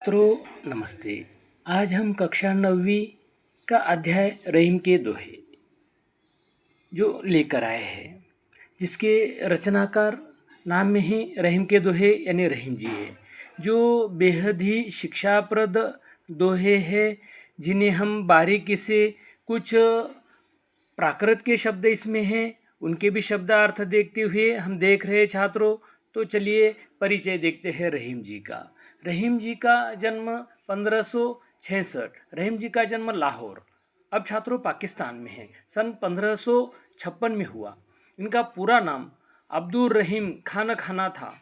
छात्रों नमस्ते। आज हम कक्षा 9वीं का अध्याय रहीम के दोहे जो लेकर आए हैं, जिसके रचनाकार नाम में ही रहीम के दोहे यानी रहीम जी है, जो बेहद ही शिक्षाप्रद दोहे हैं, जिन्हें हम बारीकी से कुछ प्राकृत के शब्द इसमें हैं, उनके भी शब्दार्थ देखते हुए हम देख रहे हैं छात्रों। तो चलिए परिचय देखते हैं रहीम जी का। रहीम जी का जन्म 1566, रहीम जी का जन्म लाहौर, अब छात्रों पाकिस्तान में है, सन 1556 में हुआ। इनका पूरा नाम अब्दुल रहीम खान खाना था।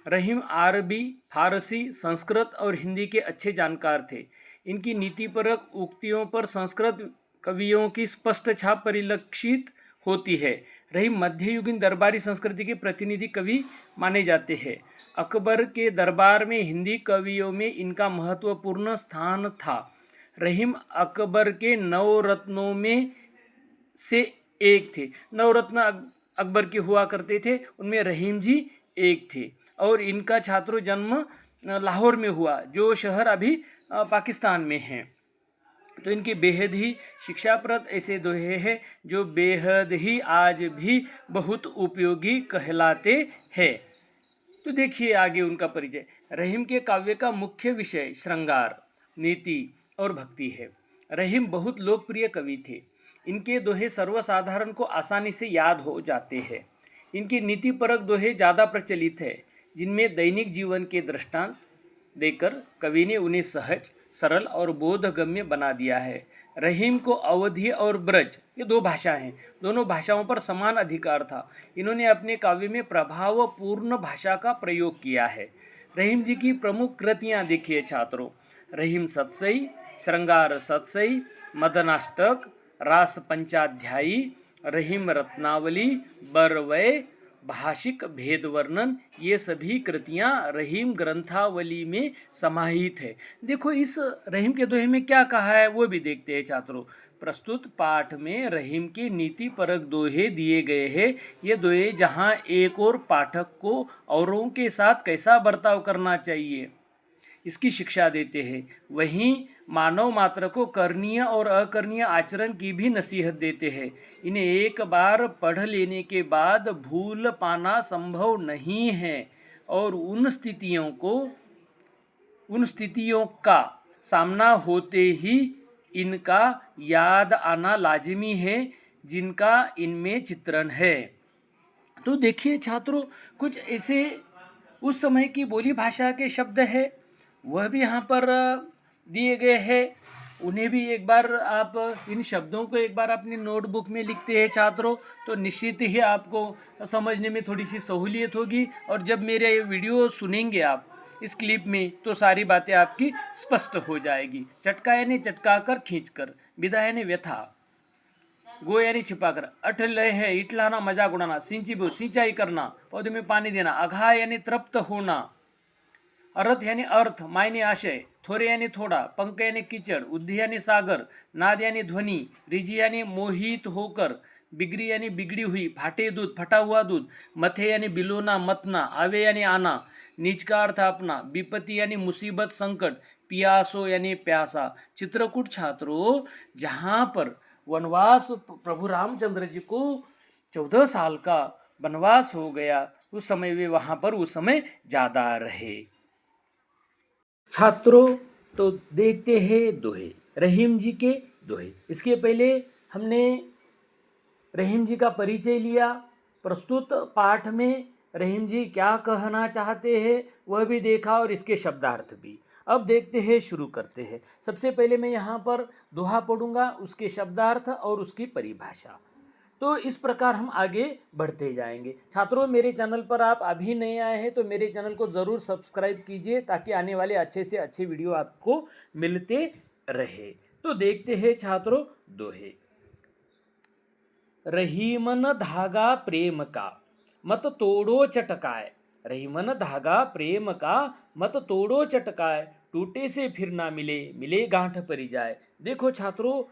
रहीम अरबी, फारसी, संस्कृत और हिंदी के अच्छे जानकार थे। इनकी नीतिपरक उक्तियों पर संस्कृत कवियों की स्पष्ट छाप परिलक्षित होती है। रहीम मध्ययुगीन दरबारी संस्कृति के प्रतिनिधि कवि माने जाते हैं। अकबर के दरबार में हिंदी कवियों में इनका महत्वपूर्ण स्थान था। रहीम अकबर के नवरत्नों में से एक थे। नवरत्न अकबर के हुआ करते थे, उनमें रहीम जी एक थे। और इनका छात्रों जन्म लाहौर में हुआ, जो शहर अभी पाकिस्तान में है। तो इनके बेहद ही शिक्षाप्रद ऐसे दोहे हैं जो बेहद ही आज भी बहुत उपयोगी कहलाते हैं। तो देखिए आगे उनका परिचय। रहीम के काव्य का मुख्य विषय श्रृंगार, नीति और भक्ति है। रहीम बहुत लोकप्रिय कवि थे। इनके दोहे सर्वसाधारण को आसानी से याद हो जाते हैं। इनके नीतिपरक दोहे ज़्यादा प्रचलित है, जिनमें दैनिक जीवन के दृष्टांत देकर कवि ने उन्हें सहज, सरल और बोधगम्य बना दिया है। रहीम को अवधी और ब्रज, ये दो भाषा हैं, दोनों भाषाओं पर समान अधिकार था। इन्होंने अपने काव्य में प्रभावपूर्ण भाषा का प्रयोग किया है। रहीम जी की प्रमुख कृतियाँ देखिए छात्रों। रहीम सतसई, श्रृंगार सतसई, मदनाष्टक, रास पंचाध्यायी, रहीम रत्नावली, बरवय, भाषिक भेद वर्णन, ये सभी कृतियाँ रहीम ग्रंथावली में समाहित है। देखो इस रहीम के दोहे में क्या कहा है वो भी देखते हैं छात्रों। प्रस्तुत पाठ में रहीम के नीतिपरक दोहे दिए गए हैं। ये दोहे जहाँ एक और पाठक को औरों के साथ कैसा बर्ताव करना चाहिए इसकी शिक्षा देते हैं, वहीं मानव मात्र को करणीय और अकरणीय आचरण की भी नसीहत देते हैं। इन्हें एक बार पढ़ लेने के बाद भूल पाना संभव नहीं है और उन स्थितियों का सामना होते ही इनका याद आना लाजिमी है, जिनका इनमें चित्रण है। तो देखिए छात्रों, कुछ ऐसे उस समय की बोली भाषा के शब्द है, वह भी यहाँ पर दिए गए हैं। उन्हें भी एक बार आप इन शब्दों को एक बार अपनी नोटबुक में लिखते हैं छात्रों, तो निश्चित ही आपको समझने में थोड़ी सी सहूलियत होगी। और जब मेरे वीडियो सुनेंगे आप इस क्लिप में, तो सारी बातें आपकी स्पष्ट हो जाएगी। चटका यानी चटका कर, खींच कर, विदा यानी व्यथा, गो यानी छिपाकर, अठ लय है, ईट लाना, मजाक उड़ाना, सिंची बो सिंचाई करना, पौधे में पानी देना, अघा यानी तृप्त होना, अर्थ यानी अर्थ, मायने आशय, थोरे यानी थोड़ा, पंख यानी कीचड़, उद्धि यानी सागर, नाद यानी ध्वनि, रिजी यानी मोहित होकर, बिगड़ी यानी बिगड़ी हुई, फाटे दूध, फटा हुआ दूध, मथे यानी बिलोना, मतना, आवे यानी आना, नीच का अर्थ अपना, विपत्ति यानी मुसीबत, संकट, पियासो यानी प्यासा। चित्रकूट छात्रों, जहाँ पर वनवास प्रभु रामचंद्र जी को 14 साल का वनवास हो गया, उस समय वे वहाँ पर उस समय ज़्यादा रहे। छात्रों, तो देखते हैं दोहे, रहीम जी के दोहे। इसके पहले हमने रहीम जी का परिचय लिया, प्रस्तुत पाठ में रहीम जी क्या कहना चाहते हैं वह भी देखा और इसके शब्दार्थ भी। अब देखते हैं, शुरू करते हैं। सबसे पहले मैं यहाँ पर दोहा पढ़ूंगा, उसके शब्दार्थ और उसकी परिभाषा। तो इस प्रकार हम आगे बढ़ते जाएंगे। छात्रों, मेरे चैनल पर आप अभी नए आए हैं तो मेरे चैनल को ज़रूर सब्सक्राइब कीजिए, ताकि आने वाले अच्छे से अच्छे वीडियो आपको मिलते रहे। तो देखते हैं छात्रों दोहे। रहीमन धागा प्रेम का, मत तोड़ो चटकाए। रहीमन धागा प्रेम का, मत तोड़ो चटकाए, टूटे से फिर ना मिले, मिले गांठ परी जाए। देखो छात्रों,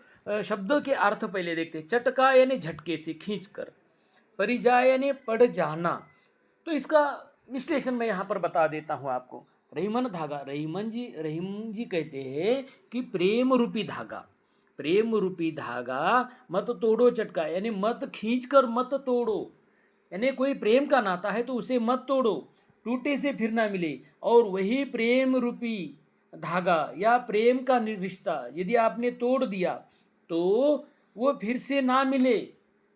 शब्दों के अर्थ पहले देखते हैं। चटका यानी झटके से, खींच कर, परिजाय यानी पड़ जाना। तो इसका विश्लेषण मैं यहाँ पर बता देता हूँ आपको। रहीमन धागा, रहीम जी कहते हैं कि प्रेम रूपी धागा, प्रेम रूपी धागा मत तोड़ो चटका, यानी मत खींच कर मत तोड़ो, यानी कोई प्रेम का नाता है तो उसे मत तोड़ो, टूटे से फिर ना मिले। और वही प्रेम रूपी धागा या प्रेम का रिश्ता यदि आपने तोड़ दिया तो वो फिर से ना मिले,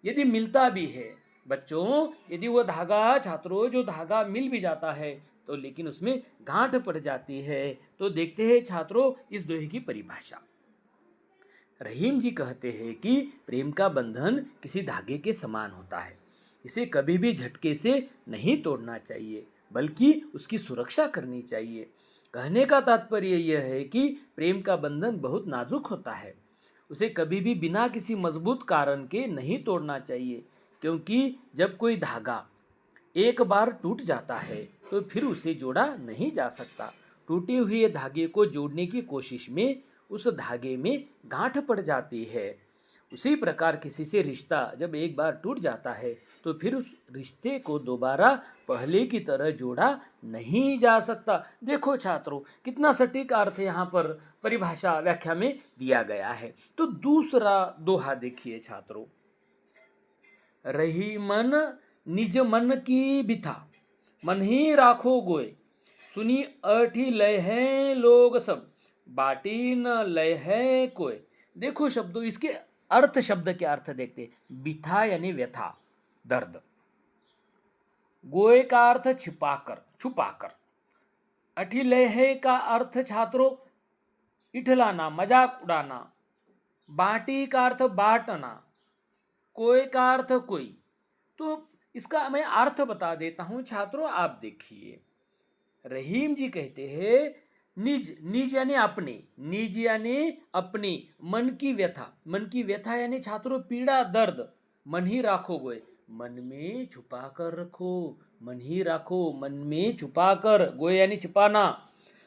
यदि मिलता भी है बच्चों, यदि वो धागा, छात्रों, जो धागा मिल भी जाता है तो लेकिन उसमें गांठ पड़ जाती है। तो देखते हैं छात्रों इस दोहे की परिभाषा। रहीम जी कहते हैं कि प्रेम का बंधन किसी धागे के समान होता है, इसे कभी भी झटके से नहीं तोड़ना चाहिए बल्कि उसकी सुरक्षा करनी चाहिए। कहने का तात्पर्य यह है कि प्रेम का बंधन बहुत नाजुक होता है, उसे कभी भी बिना किसी मजबूत कारण के नहीं तोड़ना चाहिए, क्योंकि जब कोई धागा एक बार टूट जाता है तो फिर उसे जोड़ा नहीं जा सकता। टूटे हुए धागे को जोड़ने की कोशिश में उस धागे में गांठ पड़ जाती है। उसी प्रकार किसी से रिश्ता जब एक बार टूट जाता है तो फिर उस रिश्ते को दोबारा पहले की तरह जोड़ा नहीं जा सकता। देखो छात्रों कितना सटीक अर्थ यहाँ पर परिभाषा व्याख्या में दिया गया है। तो दूसरा दोहा देखिए छात्रों, रही मन निज मन की बिथा, मन ही राखो गोय, सुनी अठी लय है लोग सब, बाटी न लय है कोय। देखो शब्दों, इसके अर्थ, शब्द के अर्थ देखते। बिथा यानी व्यथा, दर्द। गोय का अर्थ छिपाकर, छुपाकर। अठी लय है का अर्थ छात्रों इठलाना, मजाक उड़ाना। बाटी का अर्थ बांटना। कोय का अर्थ कोई। तो इसका मैं अर्थ बता देता हूं छात्रों, आप देखिए। रहीम जी कहते हैं निज, निज यानी अपने, निज यानी अपनी, मन की व्यथा, मन की व्यथा यानी छात्रों पीड़ा, दर्द, मन ही राखो गोए, मन में छुपा कर रखो, मन ही राखो, मन में छुपा कर, गोए यानी छुपाना।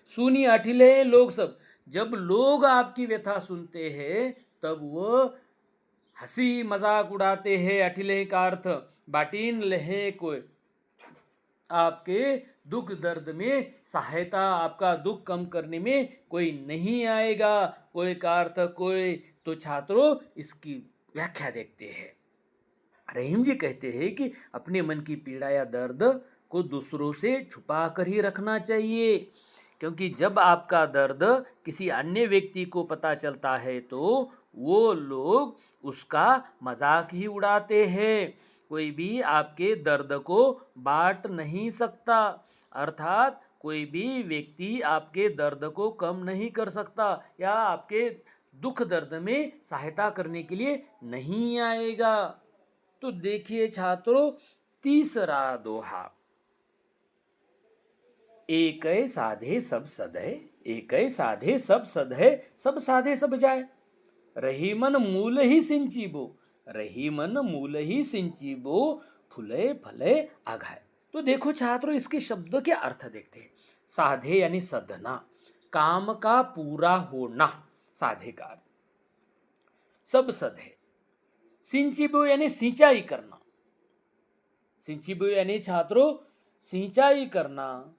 सुनी अठिले लोग सब, जब लोग आपकी व्यथा सुनते हैं तब वो हंसी मजाक उड़ाते हैं। अठिले का अर्थ बाटीन लहे कोई, आपके दुख दर्द में सहायता, आपका दुख कम करने में कोई नहीं आएगा। कोई का अर्थ कोई। तो छात्रों इसकी व्याख्या देखते हैं। रहीम जी कहते हैं कि अपने मन की पीड़ा या दर्द को दूसरों से छुपा कर ही रखना चाहिए, क्योंकि जब आपका दर्द किसी अन्य व्यक्ति को पता चलता है तो वो लोग उसका मजाक ही उड़ाते हैं। कोई भी आपके दर्द को बांट नहीं सकता, अर्थात कोई भी व्यक्ति आपके दर्द को कम नहीं कर सकता या आपके दुख दर्द में सहायता करने के लिए नहीं आएगा। तो देखिए छात्रों तीसरा दोहा, एक साधे सब सधे, एक साधे सब सधे, सब साधे सब जाए, रही मन मूल ही सिंचीबो, रही मन मूल ही सिंचीबो, फुले फले आघाए। तो देखो छात्रों इसके शब्दों के अर्थ देखते हैं। साधे यानी साधना, काम का पूरा होना, साधे का अर्थ। सब सधे, सिंचिबो यानी सिंचाई करना, सिंचिबो यानी छात्रों सिंचाई करना,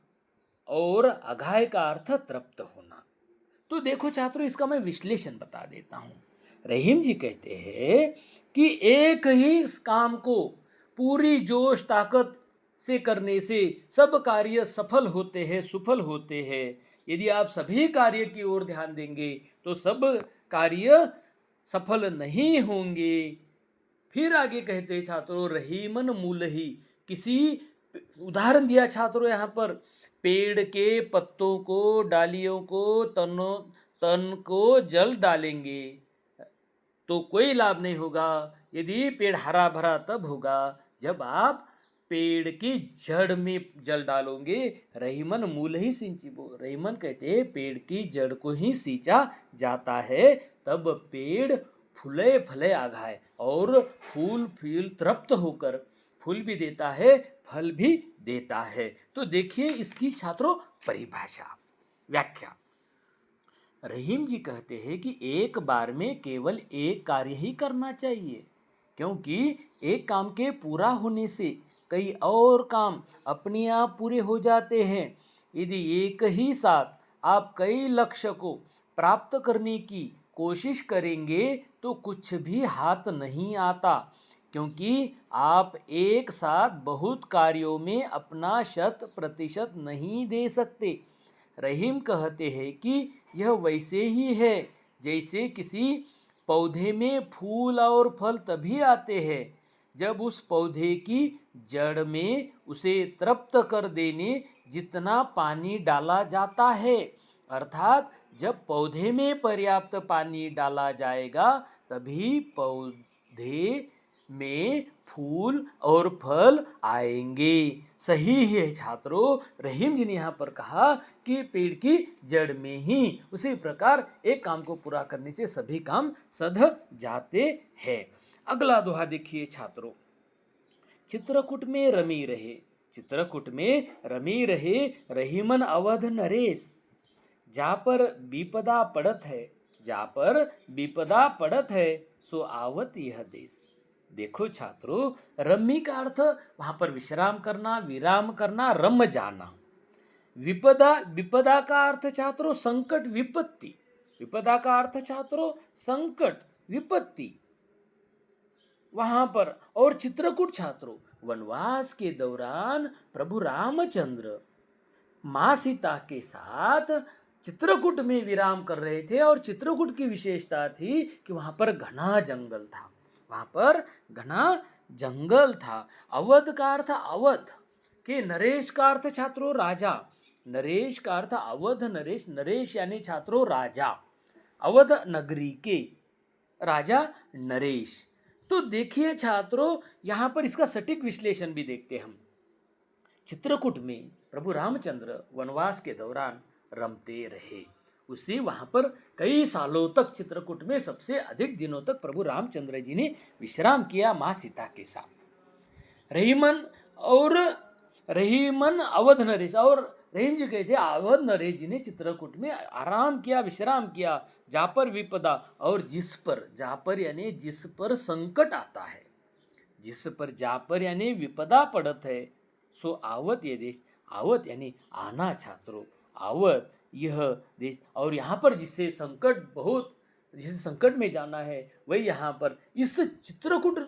और अघाय का अर्थ तृप्त होना। तो देखो छात्रों इसका मैं विश्लेषण बता देता हूं। रहीम जी कहते हैं कि एक ही काम को पूरी जोश ताकत से करने से सब कार्य सफल होते हैं, सुफल होते हैं। यदि आप सभी कार्य की ओर ध्यान देंगे तो सब कार्य सफल नहीं होंगे। फिर आगे कहते हैं छात्रों रहीमन मूल ही, किसी उदाहरण दिया छात्रों यहाँ पर, पेड़ के पत्तों को, डालियों को, तन को जल डालेंगे तो कोई लाभ नहीं होगा। यदि पेड़ हरा भरा तब होगा जब आप पेड़ की जड़ में जल डालोगे। रहीमन मूल ही सिंचिबो, रहीमन कहते हैं पेड़ की जड़ को ही सींचा जाता है, तब पेड़ फूले फले आघाए, और फूल फूल तृप्त होकर फूल भी देता है, फल भी देता है। तो देखिए इसकी छात्रों परिभाषा, व्याख्या। रहीम जी कहते हैं कि एक बार में केवल एक कार्य ही करना चाहिए, क्योंकि एक काम के पूरा होने से कई और काम अपने आप पूरे हो जाते हैं। यदि एक ही साथ आप कई लक्ष्य को प्राप्त करने की कोशिश करेंगे तो कुछ भी हाथ नहीं आता, क्योंकि आप एक साथ बहुत कार्यों में अपना 100% नहीं दे सकते। रहीम कहते हैं कि यह वैसे ही है जैसे किसी पौधे में फूल और फल तभी आते हैं जब उस पौधे की जड़ में उसे तृप्त कर देने जितना पानी डाला जाता है। अर्थात जब पौधे में पर्याप्त पानी डाला जाएगा तभी पौधे में फूल और फल आएंगे। सही है छात्रों, रहीम जी ने यहाँ पर कहा कि पेड़ की जड़ में ही। उसी प्रकार एक काम को पूरा करने से सभी काम सध जाते हैं। अगला दोहा देखिए छात्रों, चित्रकूट में रमी रहे, चित्रकूट में रमी रहे रहीमन अवध नरेश, जा पर विपदा पड़त है, जा पर विपदा पड़त है, सो आवत यह देश। देखो छात्रों, रमी का अर्थ वहां पर विश्राम करना, विराम करना, रम जाना। विपदा, विपदा का अर्थ छात्रों संकट, विपत्ति। विपदा का अर्थ छात्रों संकट, विपत्ति वहां पर। और चित्रकूट छात्रों, वनवास के दौरान प्रभु रामचंद्र माँ सीता के साथ चित्रकूट में विराम कर रहे थे। और चित्रकूट की विशेषता थी कि वहां पर घना जंगल था, वहां पर घना जंगल था। अवध का अर्थ अवध के, नरेश का अर्थ छात्रों राजा, नरेश का अर्थ अवध नरेश, नरेश यानी छात्रों राजा, अवध नगरी के राजा नरेश। तो देखिए छात्रों, यहां पर इसका सटीक विश्लेषण भी देखते हम। चित्रकूट में प्रभु रामचंद्र वनवास के दौरान रमते रहे। उसी वहां पर कई सालों तक चित्रकूट में सबसे अधिक दिनों तक प्रभु रामचंद्र जी ने विश्राम किया माँ सीता के साथ। रहीमन अवध नरेश, और रहीम जी कहते अवध नरेश जी ने चित्रकूट में आराम किया, विश्राम किया। जा पर विपदा, और जिस पर, जा पर यानी जिस पर संकट आता है, जिस पर जा पर यानी विपदा पड़त है, सो आवत ये देश। आवत यानी आना छात्रों, आवत यह देश। और यहाँ पर जिसे संकट बहुत, जिसे संकट में जाना है वही यहाँ पर इस चित्रकूट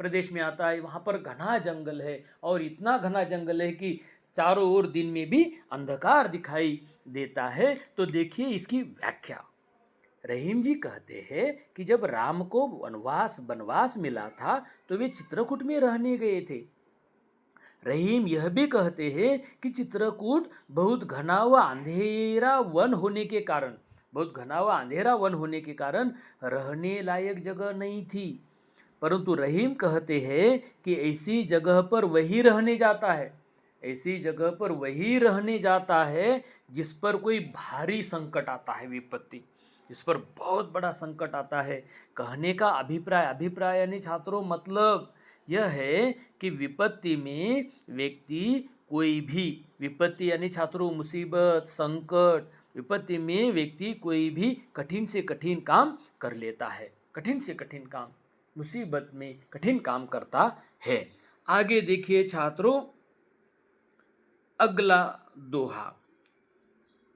प्रदेश में आता है। वहाँ पर घना जंगल है, और इतना घना जंगल है कि चारों ओर दिन में भी अंधकार दिखाई देता है। तो देखिए इसकी व्याख्या। रहीम जी कहते हैं कि जब राम को वनवास मिला था तो वे चित्रकूट में रहने गए थे। रहीम यह भी कहते हैं कि चित्रकूट बहुत घना व अंधेरा वन होने के कारण, बहुत घना व अंधेरा वन होने के कारण रहने लायक जगह नहीं थी। परंतु रहीम कहते हैं कि ऐसी जगह पर वही रहने जाता है, ऐसी जगह पर वही रहने जाता है जिस पर कोई भारी संकट आता है, विपत्ति, जिस पर बहुत बड़ा संकट आता है। कहने का अभिप्राय, अभिप्राय यानी छात्रों मतलब यह है कि विपत्ति में व्यक्ति कोई भी, विपत्ति यानी छात्रों मुसीबत, संकट, विपत्ति में व्यक्ति कोई भी कठिन से कठिन काम कर लेता है, कठिन से कठिन काम, मुसीबत में कठिन काम करता है। आगे देखिए छात्रों, अगला दोहा,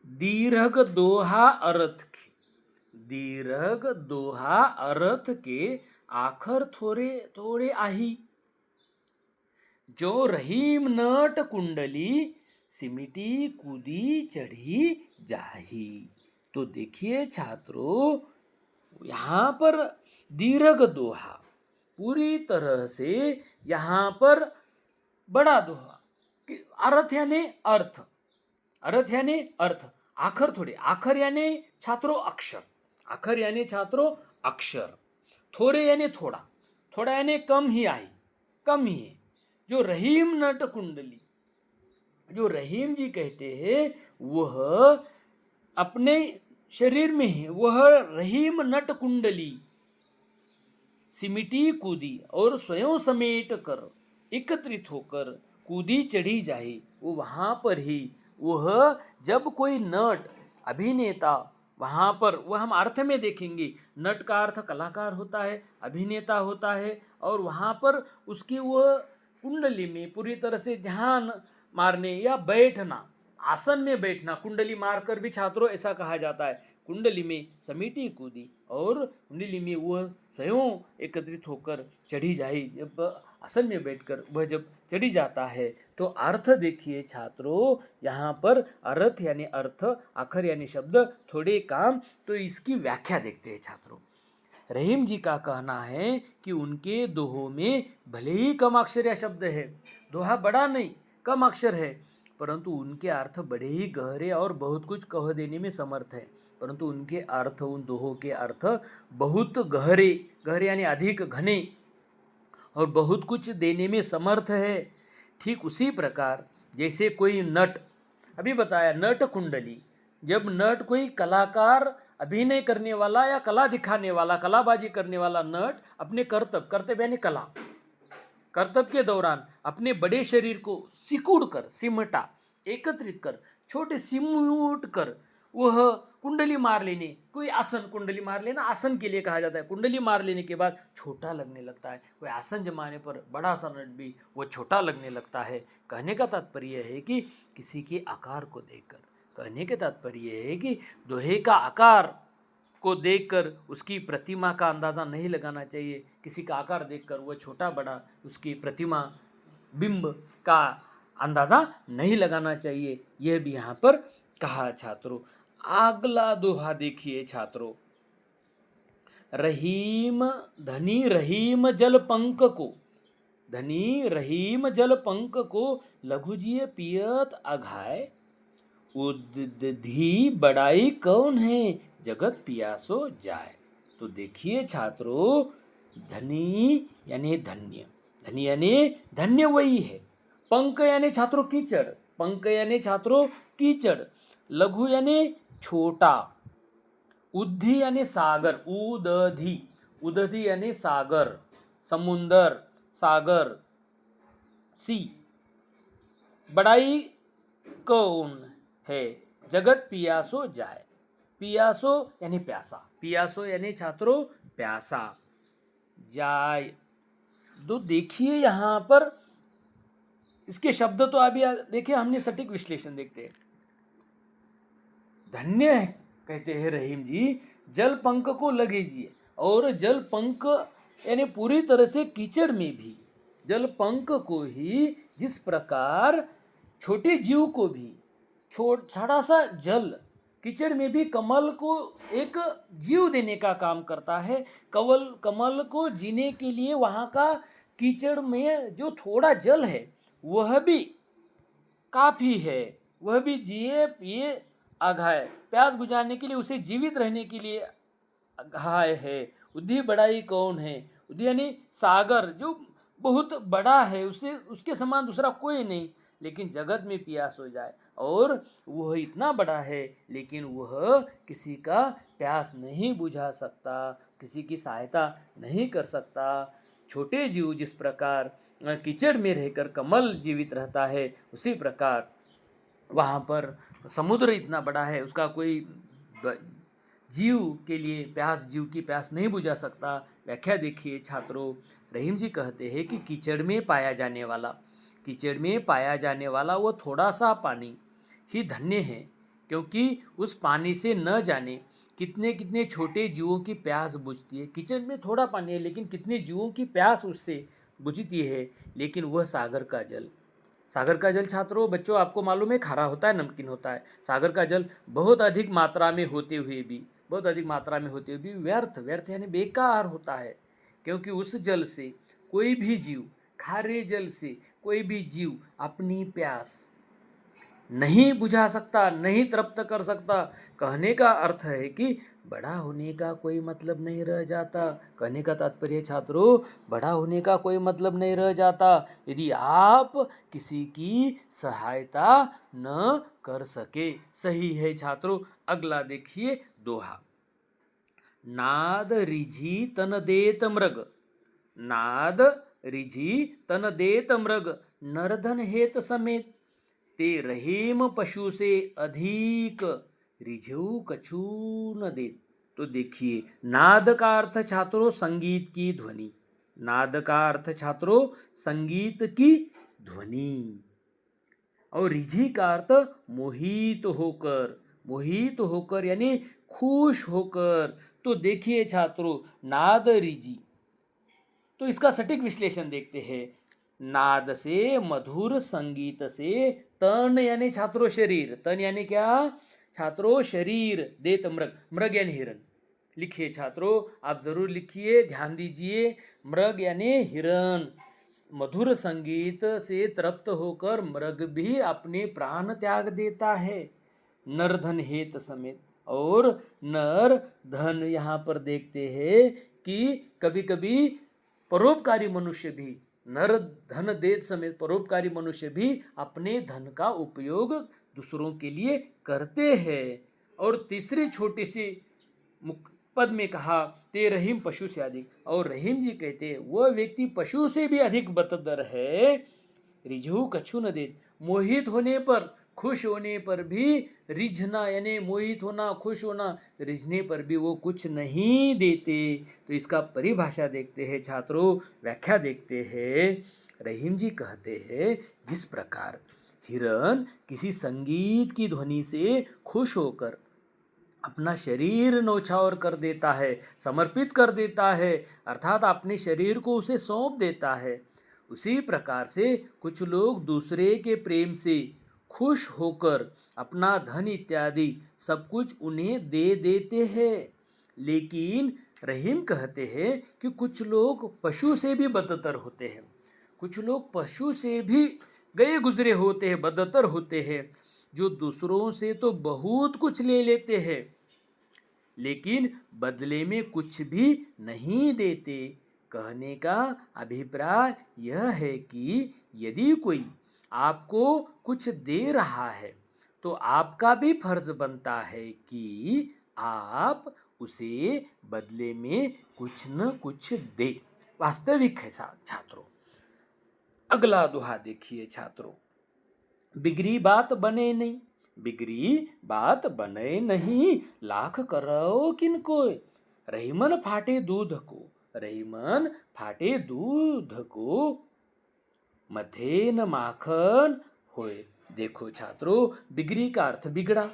दीर्घ दोहा अर्थ के, दीर्घ दोहा अर्थ के आखर थोड़े थोड़े आही, जो रहीम नट कुंडली सिमिटी कूदी चढ़ी जाही। तो देखिए छात्रों, यहाँ पर दीर्घ दोहा पूरी तरह से यहाँ पर बड़ा दोहा, अर्थ यानी अर्थ, अर्थ यानी अर्थ, आखर थोड़े, आखर यानी छात्रों अक्षर, आखर यानी छात्रों अक्षर, थोड़े यानी थोड़ा, थोड़ा यानी कम ही आई, कम ही है। जो रहीम नट कुंडली, जो रहीम जी कहते हैं वह अपने शरीर में है, वह रहीम नट कुंडली सिमिटी कूदी, और स्वयं समेट कर एकत्रित होकर कूदी चढ़ी जाए। वो वहाँ पर ही, वह जब कोई नट, अभिनेता वहाँ पर, वह हम अर्थ में देखेंगे, नट का अर्थ कलाकार होता है, अभिनेता होता है, और वहाँ पर उसकी वह कुंडली में पूरी तरह से ध्यान मारने या बैठना, आसन में बैठना, कुंडली मारकर भी छात्रों ऐसा कहा जाता है, कुंडली में समीटी कूदी और कुंडली में वह स्वयं एकत्रित होकर चढ़ी जाए। जब आसन में बैठकर वह जब चढ़ी जाता है तो अर्थ देखिए छात्रों, यहाँ पर अर्थ यानी अर्थ, आखर यानी शब्द, थोड़े काम, तो इसकी व्याख्या देखते हैं छात्रों। रहीम जी का कहना है कि उनके दोहों में भले ही कम अक्षर या शब्द है, दोहा बड़ा नहीं कम अक्षर है, परंतु उनके अर्थ बड़े ही गहरे और बहुत कुछ कह देने में समर्थ है। परंतु उनके अर्थ, उन दोहों के अर्थ बहुत गहरे, गहरे यानी अधिक घने और बहुत कुछ देने में समर्थ है। ठीक उसी प्रकार जैसे कोई नट, अभी बताया नट कुंडली, जब नट कोई कलाकार, अभिनय करने वाला या कला दिखाने वाला, कलाबाजी करने वाला नट अपने कर्तव्य यानी कला, कर्तव्य के दौरान अपने बड़े शरीर को सिकुड़ कर, सिमटा, एकत्रित कर, छोटे सिमट कर वह कुंडली मार लेने, कोई आसन कुंडली मार लेना आसन के लिए कहा जाता है, कुंडली मार लेने के बाद छोटा लगने लगता है। कोई आसन जमाने पर बड़ा सा नट भी वो छोटा लगने लगता है। कहने का तात्पर्य है कि किसी के आकार को देखकर, कहने के तात्पर्य है कि दोहे का आकार को देखकर उसकी प्रतिमा का अंदाज़ा नहीं लगाना चाहिए। किसी का आकार देखकर वह छोटा बड़ा उसकी प्रतिमा, बिंब का अंदाज़ा नहीं लगाना चाहिए। यह भी यहाँ पर कहा छात्रों। अगला दोहा देखिए छात्रों, रहीम धनी रहीम जल पंक को, धनी रहीम जल पंक को लघुजिए पियत अघाय, उद्धी बड़ाई कौन है जगत पियासो जाए। तो देखिए छात्रों, धनी यानी धन्य, धनी यानी धन्य वही है, पंक यानी छात्रों कीचड़, पंक यानी छात्रों कीचड़, लघु यानी छोटा, उद्धी यानी सागर, उदधी, उदधी यानी सागर, समुंदर, सागर, सी, बड़ाई कौन है जगत पियासो जाए। पियासो यानी प्यासा, पियासो यानी छात्रों प्यासा, जाए। तो देखिए यहाँ पर इसके शब्द तो अभी देखिए, हमने सटीक विश्लेषण देखते हैं। धन्य है कहते हैं रहीम जी, जल पंख को लगेजिए, और जल पंख यानी पूरी तरह से कीचड़ में भी जल पंख को ही जिस प्रकार छोटे जीव को भी थोड़ा सा जल कीचड़ में भी कमल को एक जीव देने का काम करता है। कमल को जीने के लिए वहाँ का कीचड़ में जो थोड़ा जल है वह भी काफ़ी है, वह भी जिए पिए अघाय, प्यास बुझाने के लिए, उसे जीवित रहने के लिए अघाय है। उद्धी बड़ाई कौन है, उद्धी यानी सागर जो बहुत बड़ा है, उसे उसके समान दूसरा कोई नहीं, लेकिन जगत में प्यास हो जाए, और वह इतना बड़ा है लेकिन वह किसी का प्यास नहीं बुझा सकता, किसी की सहायता नहीं कर सकता। छोटे जीव जिस प्रकार कीचड़ में रहकर कमल जीवित रहता है, उसी प्रकार वहाँ पर समुद्र इतना बड़ा है, उसका कोई जीव के लिए प्यास, जीव की प्यास नहीं बुझा सकता। व्याख्या देखिए छात्रों, रहीम जी कहते हैं कि कीचड़ में पाया जाने वाला, कीचड़ में पाया जाने वाला वो थोड़ा सा पानी ही धन्य है, क्योंकि उस पानी से न जाने कितने कितने छोटे जीवों की प्यास बुझती है। कीचड़ में थोड़ा पानी है लेकिन कितने जीवों की प्यास उससे बुझती है। लेकिन वह सागर का जल, सागर का जल छात्रों, बच्चों आपको मालूम है खारा होता है, नमकीन होता है। सागर का जल बहुत अधिक मात्रा में होते हुए भी, बहुत अधिक मात्रा में होते हुए भी व्यर्थ, व्यर्थ यानी बेकार होता है, क्योंकि उस जल से कोई भी जीव, खारे जल से कोई भी जीव अपनी प्यास नहीं बुझा सकता, नहीं तृप्त कर सकता। कहने का अर्थ है कि बड़ा होने का कोई मतलब नहीं रह जाता। कहने का तात्पर्य छात्रों, बड़ा होने का कोई मतलब नहीं रह जाता यदि आप किसी की सहायता न कर सके। सही है छात्रों। अगला देखिए दोहा, नाद रिझी तन देत मृग, नाद रिझी तन देत मृग, नरधन हेत समेत, ते रहीम पशु से अधिक, रिझऊ कछु न देत। तो देखिए, नाद का अर्थ छात्रों संगीत की ध्वनि, नाद का अर्थ छात्रों संगीत की ध्वनि। और रिझी का अर्थ मोहित होकर यानी खुश होकर। तो देखिए छात्रों, नाद रिझी, तो इसका सटीक विश्लेषण देखते हैं। नाद से, मधुर संगीत से, तन यानी छात्रों शरीर, तन यानी क्या छात्रों शरीर, देत मृग, मृग यानी हिरण। लिखिए छात्रों, आप जरूर लिखिए, ध्यान दीजिए, मृग यानी हिरण। मधुर संगीत से तृप्त होकर मृग भी अपने प्राण त्याग देता है, नर धन हेत समेत। और नर धन यहाँ पर देखते हैं कि कभी कभी परोपकारी मनुष्य भी, नर धन देत समेत परोपकारी मनुष्य भी अपने धन का उपयोग दूसरों के लिए करते हैं। और तीसरी छोटी सी पद में कहा, ते रहीम पशु से अधिक, और रहीम जी कहते हैं वह व्यक्ति पशु से भी अधिक बतदर है। रिझहु कछु न दे, मोहित होने पर, खुश होने पर भी, रिझना यानी मोहित होना, खुश होना, रिझने पर भी वो कुछ नहीं देते। तो इसका परिभाषा देखते हैं छात्रों, व्याख्या देखते हैं। रहीम जी कहते हैं, जिस प्रकार हिरण किसी संगीत की ध्वनि से खुश होकर अपना शरीर न्यौछावर कर देता है, समर्पित कर देता है, अर्थात अपने शरीर को उसे सौंप देता है, उसी प्रकार से कुछ लोग दूसरे के प्रेम से खुश होकर अपना धन इत्यादि सब कुछ उन्हें दे देते हैं। लेकिन रहीम कहते हैं कि कुछ लोग पशु से भी बदतर होते हैं, कुछ लोग पशु से भी गए गुजरे होते हैं, बदतर होते हैं, जो दूसरों से तो बहुत कुछ ले लेते हैं लेकिन बदले में कुछ भी नहीं देते। कहने का अभिप्राय यह है कि यदि कोई आपको कुछ दे रहा है तो आपका भी फर्ज बनता है कि आप उसे बदले में कुछ न कुछ दे। वास्तविक है छात्रों। अगला दोहा देखिए छात्रों, बिगड़ी बात बने नहीं, बिगड़ी बात बने नहीं, लाख करो किनको, रहीमन फाटे दूध को, रहीमन फाटे दूध को, मथे न माखन होए। देखो छात्रों, बिगड़ी का अर्थ बिगड़ा,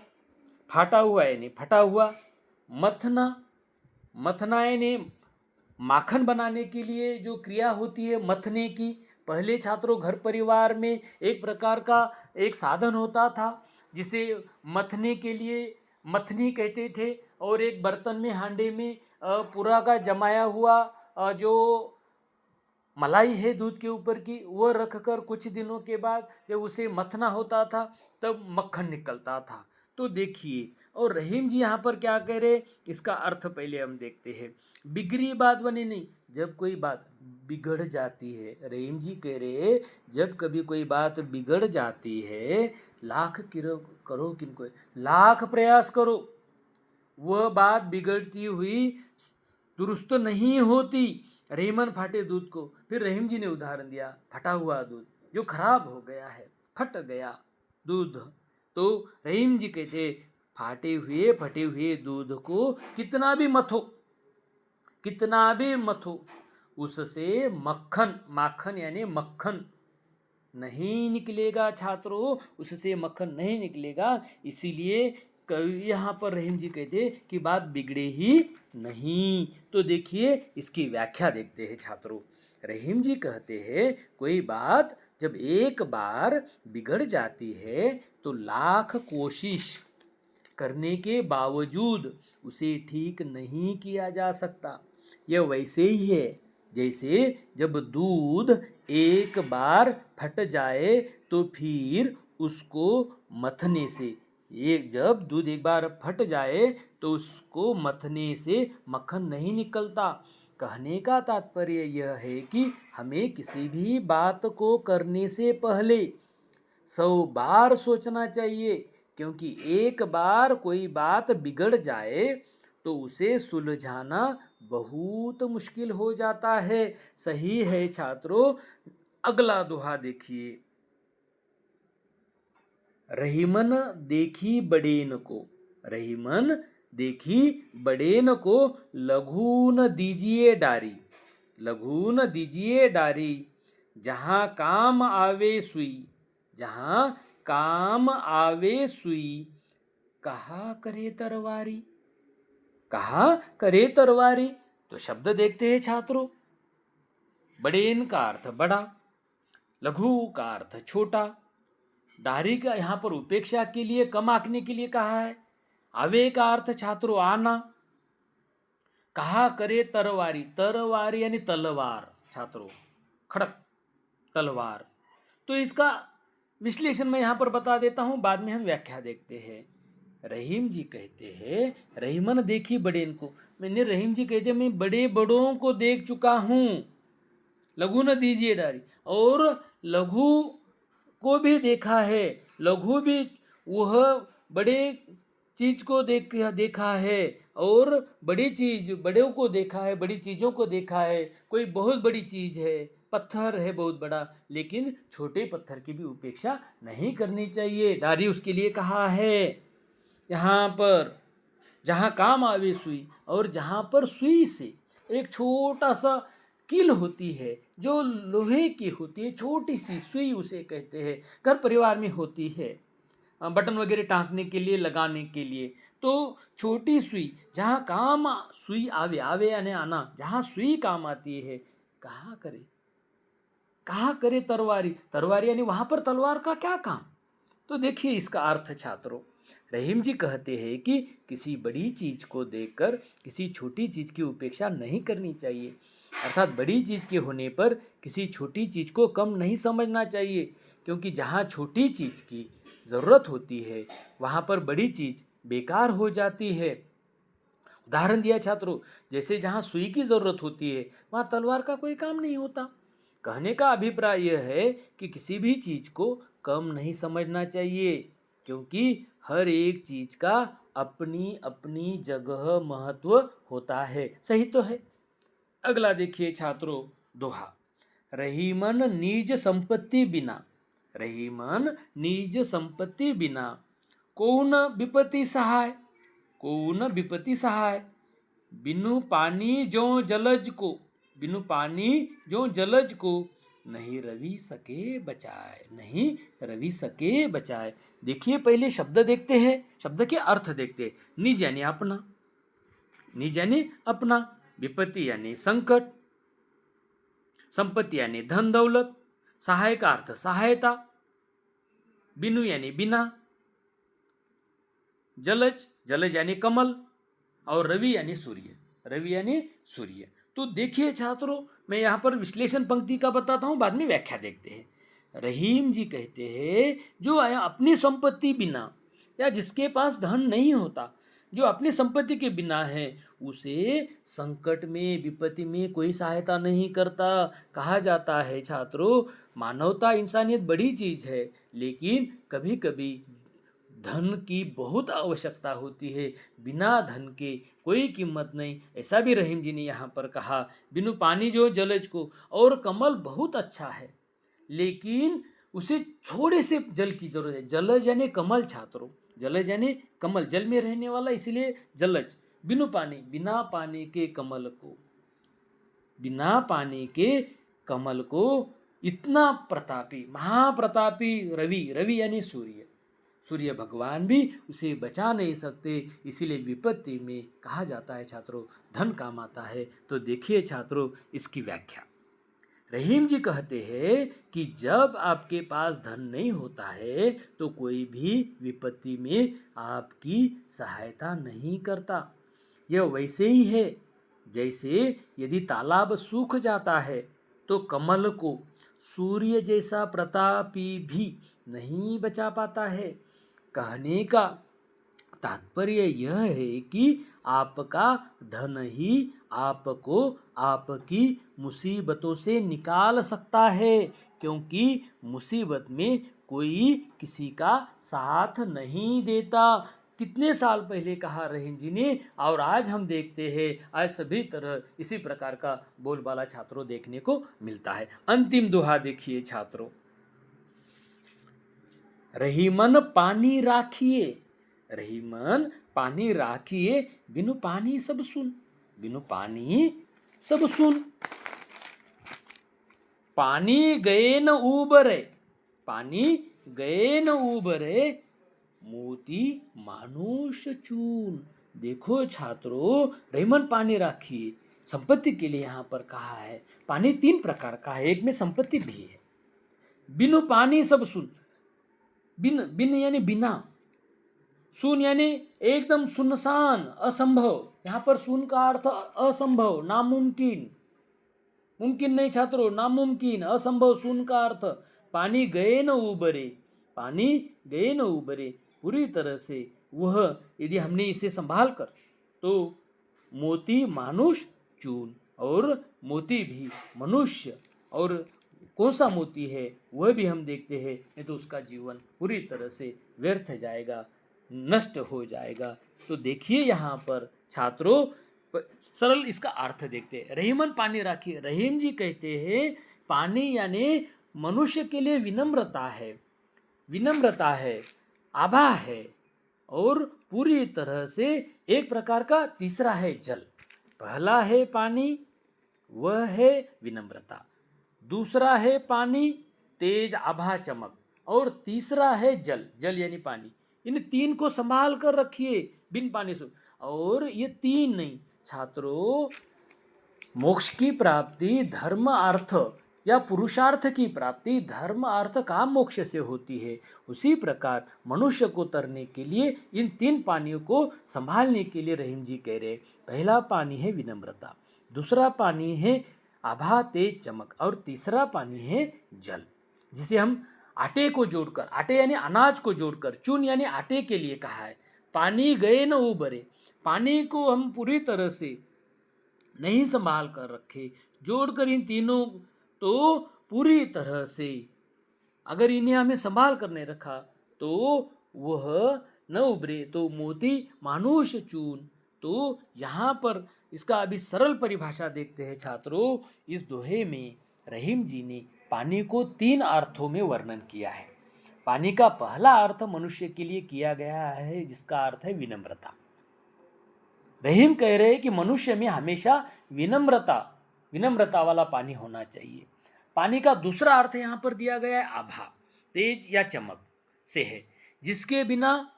फाटा हुआ यानी फटा हुआ, मथना, मथना यानी माखन बनाने के लिए जो क्रिया होती है मथने की। पहले छात्रों घर परिवार में एक प्रकार का एक साधन होता था जिसे मथने के लिए मथनी कहते थे, और एक बर्तन में, हांडे में पूरा का जमाया हुआ जो मलाई है दूध के ऊपर की, वो रखकर कुछ दिनों के बाद जब उसे मथना होता था तब मक्खन निकलता था। तो देखिए, और रहीम जी यहाँ पर क्या कह रहे, इसका अर्थ पहले हम देखते हैं। बिगड़ी बात बनी नहीं, जब कोई बात बिगड़ जाती है, रहीम जी कह रहे जब कभी कोई बात बिगड़ जाती है, लाख करो किनको, लाख प्रयास करो, वह बात बिगड़ती हुई दुरुस्त नहीं होती। रहीमन फाटे दूध को, फिर रहीम जी ने उदाहरण दिया फटा हुआ दूध जो खराब हो गया है, फट गया दूध। तो रहीम जी कहते फाटे हुए फटे हुए दूध को कितना भी मथो, कितना भी मथो, उससे मक्खन, माखन यानी मक्खन नहीं निकलेगा छात्रों, उससे मक्खन नहीं निकलेगा। इसीलिए यहाँ पर रहीम जी कहते कि बात बिगड़े ही नहीं। तो देखिए इसकी व्याख्या देखते हैं छात्रों। रहीम जी कहते हैं कोई बात जब एक बार बिगड़ जाती है तो लाख कोशिश करने के बावजूद उसे ठीक नहीं किया जा सकता। यह वैसे ही है जैसे जब दूध एक बार फट जाए तो फिर उसको मथने से, एक जब दूध एक बार फट जाए तो उसको मथने से मक्खन नहीं निकलता। कहने का तात्पर्य यह है कि हमें किसी भी बात को करने से पहले 100 बार सोचना चाहिए, क्योंकि एक बार कोई बात बिगड़ जाए तो उसे सुलझाना बहुत मुश्किल हो जाता है। सही है छात्रों। अगला दोहा देखिए, रहीमन देखी बड़ेन को, रहीमन देखी बड़ेन को, लघु न दीजिए डारी, लघु न दीजिए डारी, जहाँ काम आवे सुई, जहाँ काम आवे सुई, कहा करे तरवारी। कहा करे तरवारी, तो शब्द देखते हैं छात्रों। बड़ेन का अर्थ बड़ा, लघु का अर्थ छोटा, डारी का यहाँ पर उपेक्षा के लिए, कम आंकने के लिए कहा है। आवे का अर्थ छात्रों आना। कहा करे तरवारी, तरवारी यानी तलवार छात्रों, खड़क तलवार। तो इसका विश्लेषण मैं यहाँ पर बता देता हूँ, बाद में हम व्याख्या देखते हैं। रहीम जी कहते हैं, रहीमन देखी बड़ेन को। मैंने रहीम जी कहते हैं मैं बड़े बड़ों को देख चुका हूँ, लघु न दीजिए डारी, और लघु को भी देखा है। लघु भी वह बड़े चीज को देखा है, और बड़ी चीज बड़ों को देखा है, बड़ी चीज़ों को देखा है। कोई बहुत बड़ी चीज़ है, पत्थर है बहुत बड़ा, लेकिन छोटे पत्थर की भी उपेक्षा नहीं करनी चाहिए। डारी उसके लिए कहा है। यहाँ पर जहाँ काम आवे सुई, और जहाँ पर सुई से एक छोटा सा कील होती है जो लोहे की होती है, छोटी सी सुई उसे कहते हैं, घर परिवार में होती है, बटन वगैरह टाँकने के लिए, लगाने के लिए। तो छोटी सुई, जहाँ काम सुई आवे, आवे यानी आना, जहाँ सुई काम आती है, कहा करे तरवारी। तरवारी यानी वहाँ पर तलवार का क्या काम। तो देखिए इसका अर्थ छात्रों, रहीम जी कहते हैं कि किसी बड़ी चीज़ को देखकर किसी छोटी चीज़ की उपेक्षा नहीं करनी चाहिए। अर्थात बड़ी चीज़ के होने पर किसी छोटी चीज़ को कम नहीं समझना चाहिए, क्योंकि जहाँ छोटी चीज़ की ज़रूरत होती है वहाँ पर बड़ी चीज़ बेकार हो जाती है। उदाहरण दिया छात्रों, जैसे जहाँ सुई की ज़रूरत होती है वहाँ तलवार का कोई काम नहीं होता। कहने का अभिप्राय यह है कि किसी भी चीज़ को कम नहीं समझना चाहिए, क्योंकि हर एक चीज़ का अपनी अपनी जगह महत्व होता है। सही तो है। अगला देखिए छात्रों, दोहा। रहीमन निज संपत्ति बिना, रहीमन निज संपत्ति बिना, कौन विपत्ति सहाय, कौन विपत्ति सहाय। बिनु पानी जो जलज को, बिनु पानी जो जलज को, नहीं रवि सके बचाए, नहीं रवि सके बचाए। देखिए पहले शब्द देखते हैं, शब्द के अर्थ देखते हैं। निज यानी अपना, निज यानी अपना, विपत्ति यानी संकट, संपत्ति यानी धन दौलत, सहाय का अर्थ सहायता, बिनु यानी बिना, जलज, जलज यानी कमल, और रवि यानी सूर्य, रवि यानी सूर्य। तो देखिए छात्रों, मैं यहाँ पर विश्लेषण पंक्ति का बताता हूँ, बाद में व्याख्या देखते हैं। रहीम जी कहते हैं जो अपनी संपत्ति बिना, या जिसके पास धन नहीं होता, जो अपनी संपत्ति के बिना है, उसे संकट में, विपत्ति में कोई सहायता नहीं करता। कहा जाता है छात्रों, मानवता, इंसानियत बड़ी चीज़ है, लेकिन कभी कभी धन की बहुत आवश्यकता होती है, बिना धन के कोई कीमत नहीं। ऐसा भी रहीम जी ने यहाँ पर कहा। बिनु पानी जो जलज को, और कमल बहुत अच्छा है, लेकिन उसे थोड़े से जल की जरूरत है। जलज यानी कमल छात्रों, जलज यानी कमल, जल में रहने वाला, इसलिए जलज। बिनु पानी, बिना पानी के कमल को, बिना पानी के कमल को इतना प्रतापी, महाप्रतापी रवि, रवि यानी सूर्य, सूर्य भगवान भी उसे बचा नहीं सकते। इसीलिए विपत्ति में कहा जाता है छात्रों, धन काम आता है। तो देखिए छात्रों इसकी व्याख्या। रहीम जी कहते हैं कि जब आपके पास धन नहीं होता है तो कोई भी विपत्ति में आपकी सहायता नहीं करता। यह वैसे ही है जैसे यदि तालाब सूख जाता है तो कमल को सूर्य जैसा प्रतापी भी नहीं बचा पाता है। कहने का तात्पर्य यह है कि आपका धन ही आपको आपकी मुसीबतों से निकाल सकता है, क्योंकि मुसीबत में कोई किसी का साथ नहीं देता। कितने साल पहले कहा रहीम जी ने, और आज हम देखते हैं, आज सभी तरह इसी प्रकार का बोलबाला छात्रों देखने को मिलता है। अंतिम दोहा देखिए छात्रों। रहीमन पानी राखिए, रहीमन पानी राखिए, बिनु पानी सब सुन, बिनु पानी सब सुन। पानी गए न उबरे, पानी गए न उबरे मोती मानुष चून। देखो छात्रों, रहीमन पानी राखिए संपत्ति के लिए यहाँ पर कहा है। पानी 3 प्रकार का है, एक में संपत्ति भी है। बिनु पानी सब सुन, बिन बिन यानी बिना, सुन यानी एकदम सुनसान, असंभव। यहाँ पर सुन का अर्थ असंभव, नामुमकिन, मुमकिन नहीं छात्रों, नामुमकिन, असंभव। सुन का अर्थ पानी गए न उबरे, पानी गए न उबरे, पूरी तरह से वह यदि हमने इसे संभाल कर तो मोती मानुष चून, और मोती भी मनुष्य, और कौन सा मोती है वह भी हम देखते हैं, नहीं तो उसका जीवन पूरी तरह से व्यर्थ जाएगा, नष्ट हो जाएगा। तो देखिए यहाँ पर छात्रों, सरल इसका अर्थ देखते हैं। रहीमन पानी राखिए, रहीम जी कहते हैं पानी यानी मनुष्य के लिए विनम्रता है, विनम्रता है, आभा है, और पूरी तरह से एक प्रकार का तीसरा है जल। पहला है पानी, वह है विनम्रता। दूसरा है पानी, तेज आभा चमक, और तीसरा है जल, जल यानी पानी। इन 3 को संभाल कर रखिए, बिन पानी से। और ये 3 नहीं छात्रों, मोक्ष की प्राप्ति धर्म अर्थ या पुरुषार्थ की प्राप्ति धर्म अर्थ काम मोक्ष से होती है। उसी प्रकार मनुष्य को तरने के लिए इन 3 पानियों को संभालने के लिए रहीम जी कह रहे। पहला पानी है विनम्रता, दूसरा पानी है आभा तेज चमक, और तीसरा पानी है जल, जिसे हम आटे को जोड़कर, आटे यानी अनाज को जोड़कर, चून यानी आटे के लिए कहा है। पानी गए न उबरे, पानी को हम पूरी तरह से नहीं संभाल कर रखे, जोड़कर इन तीनों, तो पूरी तरह से अगर इन्हें हमें संभाल कर नहीं रखा तो वह न उभरे, तो मोती मानुष चून। तो यहाँ पर इसका अभी सरल परिभाषा देखते हैं छात्रों। इस दोहे में रहीम जी ने पानी को 3 अर्थों में वर्णन किया है। पानी का पहला अर्थ मनुष्य के लिए किया गया है, जिसका अर्थ है विनम्रता। रहीम कह रहे हैं कि मनुष्य में हमेशा विनम्रता वाला पानी होना चाहिए। पानी का दूसरा अर्थ यहाँ पर दिया गया है आभा, तेज या चमक से है, जिसके बिना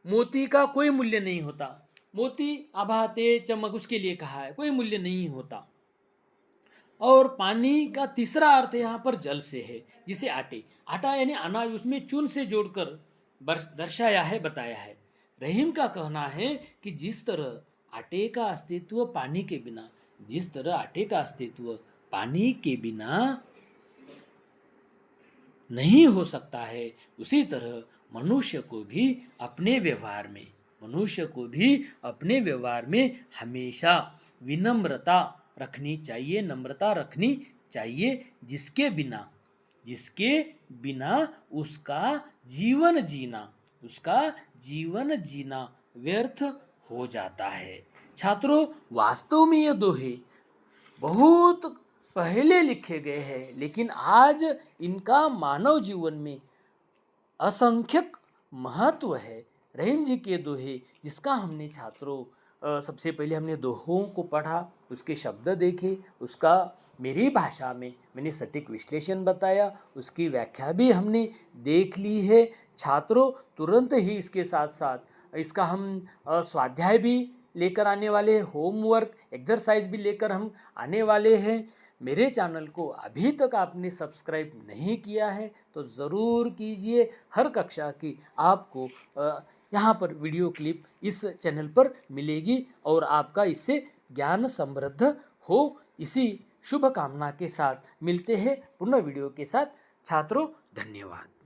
मोती का कोई मूल्य नहीं होता। मोती आभा तेज चमक उसके लिए कहा है, कोई मूल्य नहीं होता। और पानी का तीसरा अर्थ यहाँ पर जल से है, जिसे आटा यानी अनाज, उसमें चून से जोड़कर दर्शाया है, बताया है। रहीम का कहना है कि जिस तरह आटे का अस्तित्व पानी के बिना, जिस तरह आटे का अस्तित्व पानी के बिना नहीं हो सकता है, उसी तरह मनुष्य को भी अपने व्यवहार में हमेशा विनम्रता रखनी चाहिए, नम्रता रखनी चाहिए, जिसके बिना उसका जीवन जीना व्यर्थ हो जाता है। छात्रों, वास्तव में ये दोहे बहुत पहले लिखे गए हैं, लेकिन आज इनका मानव जीवन में असंख्यक महत्व है। रहीम जी के दोहे, जिसका हमने छात्रों सबसे पहले हमने दोहों को पढ़ा, उसके शब्द देखे, उसका मेरी भाषा में मैंने सटीक विश्लेषण बताया, उसकी व्याख्या भी हमने देख ली है। छात्रों, तुरंत ही इसके साथ साथ इसका हम स्वाध्याय भी लेकर आने वाले हैं, होमवर्क एक्सरसाइज भी लेकर हम आने वाले हैं। मेरे चैनल को अभी तक आपने सब्सक्राइब नहीं किया है तो ज़रूर कीजिए। हर कक्षा की आपको यहाँ पर वीडियो क्लिप इस चैनल पर मिलेगी और आपका इससे ज्ञान समृद्ध हो, इसी शुभ कामना के साथ मिलते हैं पुनः वीडियो के साथ। छात्रों, धन्यवाद।